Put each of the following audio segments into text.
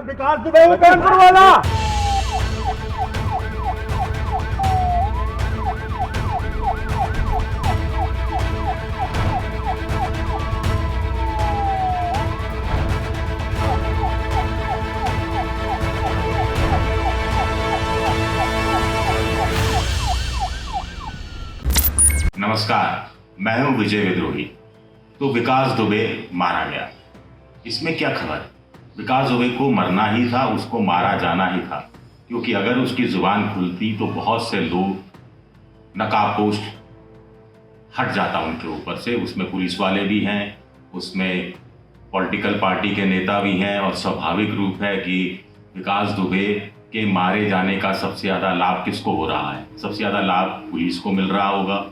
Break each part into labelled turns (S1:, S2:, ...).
S1: विकास दुबे को कानपुर वाला।
S2: नमस्कार, मैं हूं विजय विद्रोही। तो विकास दुबे मारा गया, इसमें क्या खबर? विकास दुबे को मरना ही था, उसको मारा जाना ही था, क्योंकि अगर उसकी जुबान खुलती तो बहुत से लोग नकाबपोश हट जाता उनके ऊपर से। उसमें पुलिस वाले भी हैं, उसमें पॉलिटिकल पार्टी के नेता भी हैं, और स्वाभाविक रूप है कि विकास दुबे के मारे जाने का सबसे ज़्यादा लाभ किसको हो रहा है? सबसे ज़्यादा लाभ पुलिस को मिल रहा होगा,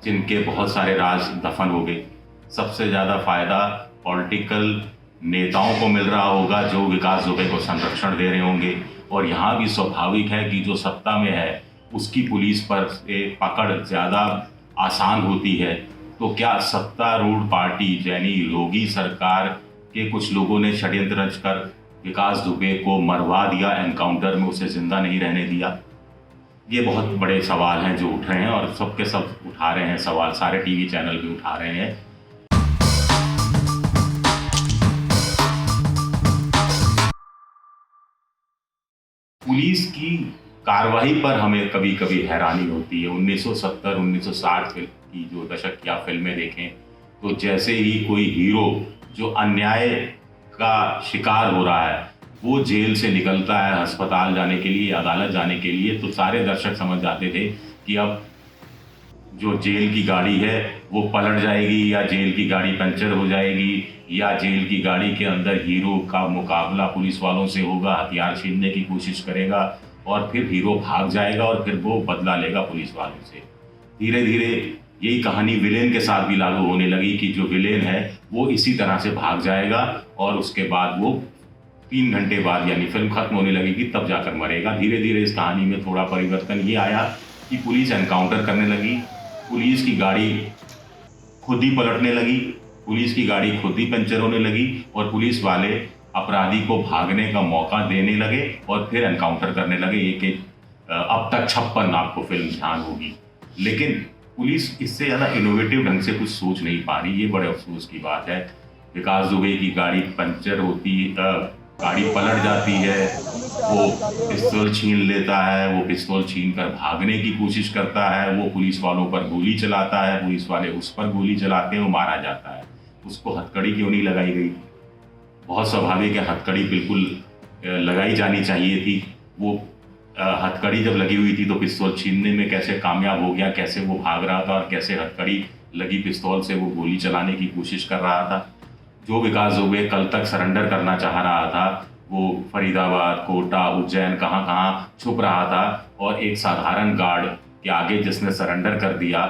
S2: जिनके बहुत सारे राज दफन हो गए। सबसे ज़्यादा फ़ायदा पॉलिटिकल नेताओं को मिल रहा होगा, जो विकास दुबे को संरक्षण दे रहे होंगे। और यहाँ भी स्वाभाविक है कि जो सत्ता में है उसकी पुलिस पर से पकड़ ज़्यादा आसान होती है। तो क्या सत्तारूढ़ पार्टी यानी योगी सरकार के कुछ लोगों ने षड्यंत्र रचकर विकास दुबे को मरवा दिया, एनकाउंटर में उसे जिंदा नहीं रहने दिया? ये बहुत बड़े सवाल हैं जो उठ रहे हैं, और सबके सब उठा रहे हैं सवाल, सारे टीवी चैनल भी उठा रहे हैं। पुलिस की कार्रवाई पर हमें कभी कभी हैरानी होती है। 1970-1960 की जो दशक या फिल्में देखें तो जैसे ही कोई हीरो जो अन्याय का शिकार हो रहा है वो जेल से निकलता है अस्पताल जाने के लिए, अदालत जाने के लिए, तो सारे दर्शक समझ जाते थे कि अब जो जेल की गाड़ी है वो पलट जाएगी, या जेल की गाड़ी पंचर हो जाएगी, या जेल की गाड़ी के अंदर हीरो का मुकाबला पुलिस वालों से होगा, हथियार छीनने की कोशिश करेगा और फिर हीरो भाग जाएगा और फिर वो बदला लेगा पुलिस वालों से। धीरे धीरे यही कहानी विलेन के साथ भी लागू होने लगी कि जो विलेन है वो इसी तरह से भाग जाएगा और उसके बाद वो 3 घंटे बाद यानी फिल्म खत्म होने लगेगी तब जाकर मरेगा। धीरे धीरे इस कहानी में थोड़ा परिवर्तन ये आया कि पुलिस एनकाउंटर करने लगी, पुलिस की गाड़ी खुद ही पलटने लगी, पुलिस की गाड़ी खुद ही पंचर होने लगी, और पुलिस वाले अपराधी को भागने का मौका देने लगे और फिर एनकाउंटर करने लगे। एक अब तक 56 आपको फिल्म ध्यान होगी। लेकिन पुलिस इससे ज़्यादा इनोवेटिव ढंग से कुछ सोच नहीं पा रही, ये बड़े अफसोस की बात है। विकास दुबे की गाड़ी पंचर होती, गाड़ी पलट जाती है, वो पिस्तौल छीन लेता है, वो पिस्तौल छीन कर भागने की कोशिश करता है, वो पुलिस वालों पर गोली चलाता है, पुलिस वाले उस पर गोली चलाते हैं, वो मारा जाता है। उसको हथकड़ी क्यों नहीं लगाई गई? बहुत स्वाभाविक है, हथकड़ी बिल्कुल लगाई जानी चाहिए थी। वो हथकड़ी जब लगी हुई थी तो पिस्तौल छीनने में कैसे कामयाब हो गया, कैसे वो भाग रहा था और कैसे हथकड़ी लगी पिस्तौल से वो गोली चलाने की कोशिश कर रहा था। जो विकास दुबे कल तक सरेंडर करना चाह रहा था वो फरीदाबाद, कोटा, उज्जैन कहाँ कहाँ छुप रहा था, और एक साधारण गार्ड के आगे जिसने सरेंडर कर दिया,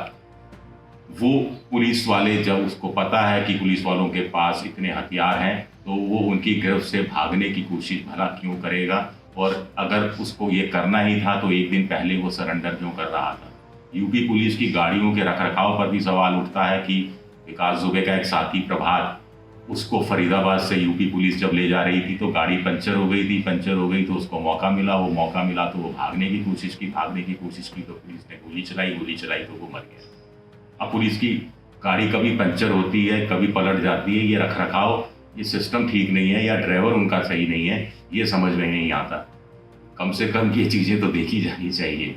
S2: वो पुलिस वाले जब उसको पता है कि पुलिस वालों के पास इतने हथियार हैं तो वो उनकी गिरफ्त से भागने की कोशिश भला क्यों करेगा? और अगर उसको ये करना ही था तो एक दिन पहले वो सरेंडर क्यों कर रहा था? यूपी पुलिस की गाड़ियों के रखरखाव पर भी सवाल उठता है कि विकास दुबे का एक साथी प्रभात, उसको फरीदाबाद से यूपी पुलिस जब ले जा रही थी तो गाड़ी पंचर हो गई तो उसको मौका मिला तो वो भागने की कोशिश की तो पुलिस ने गोली चलाई तो वो मर गया। अब पुलिस की गाड़ी कभी पंचर होती है, कभी पलट जाती है, ये रखरखाव, ये सिस्टम ठीक नहीं है, या ड्राइवर उनका सही नहीं है, ये समझ में नहीं आता। कम से कम ये चीज़ें तो देखी जानी चाहिए।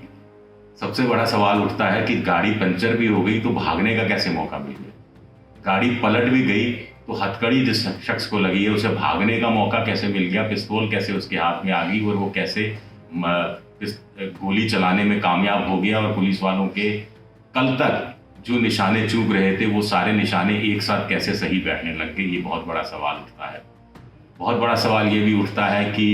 S2: सबसे बड़ा सवाल उठता है कि गाड़ी पंचर भी हो गई तो भागने का कैसे मौका मिल गया? गाड़ी पलट भी गई तो हथकड़ी जिस शख्स को लगी है उसे भागने का मौका कैसे मिल गया? पिस्तौल कैसे उसके हाथ में आ गई और वो कैसे गोली चलाने में कामयाब हो गया? और पुलिस वालों के कल तक जो निशाने चूक रहे थे वो सारे निशाने एक साथ कैसे सही बैठने लग गए? ये बहुत बड़ा सवाल उठता है। बहुत बड़ा सवाल ये भी उठता है कि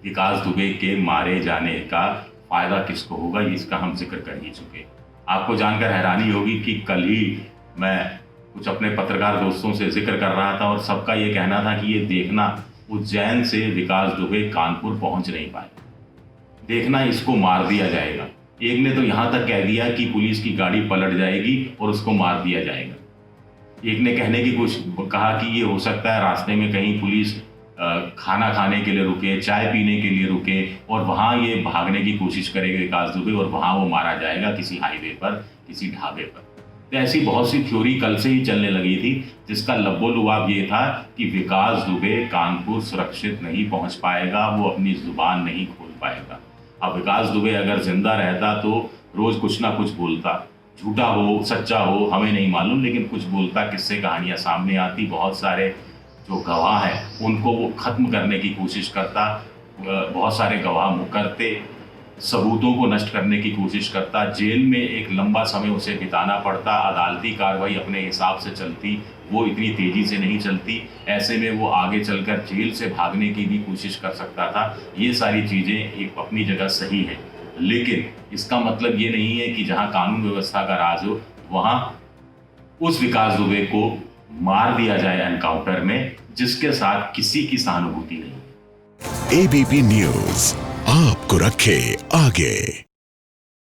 S2: विकास दुबे के मारे जाने का फायदा किसको होगा? इसका हम जिक्र कर ही चुके। आपको जानकर हैरानी होगी कि कल ही मैं कुछ अपने पत्रकार दोस्तों से जिक्र कर रहा था और सबका ये कहना था कि ये देखना उज्जैन से विकास दुबे कानपुर पहुंच नहीं पाए, देखना इसको मार दिया जाएगा। एक ने तो यहाँ तक कह दिया कि पुलिस की गाड़ी पलट जाएगी और उसको मार दिया जाएगा। एक ने कहने की कुछ कहा कि ये हो सकता है रास्ते में कहीं पुलिस खाना खाने के लिए रुके, चाय पीने के लिए रुके और वहाँ ये भागने की कोशिश करेगा विकास दुबे और वहाँ वो मारा जाएगा किसी हाईवे पर, किसी ढाबे पर। तो ऐसी बहुत सी थ्योरी कल से ही चलने लगी थी, जिसका लब्बो-लुआब ये था कि विकास दुबे कानपुर सुरक्षित नहीं पहुंच पाएगा, वो अपनी जुबान नहीं खोल पाएगा। अब विकास दुबे अगर जिंदा रहता तो रोज कुछ ना कुछ बोलता, झूठा हो सच्चा हो हमें नहीं मालूम, लेकिन कुछ बोलता, किस्से कहानियां सामने आती, बहुत सारे जो गवाह हैं उनको वो खत्म करने की कोशिश करता, बहुत सारे गवाह मुकरते, सबूतों को नष्ट करने की कोशिश करता, जेल में एक लंबा समय उसे बिताना पड़ता, अदालती कार्रवाई अपने हिसाब से चलती, वो इतनी तेजी से नहीं चलती, ऐसे में वो आगे चलकर जेल से भागने की भी कोशिश कर सकता था। ये सारी चीज़ें एक अपनी जगह सही है, लेकिन इसका मतलब ये नहीं है कि जहाँ कानून व्यवस्था का राज हो वहाँ उस विकास दुबे को मार दिया जाए एनकाउंटर में, जिसके साथ किसी की सहानुभूति नहीं।
S3: एबीपी न्यूज आपको रखे आगे।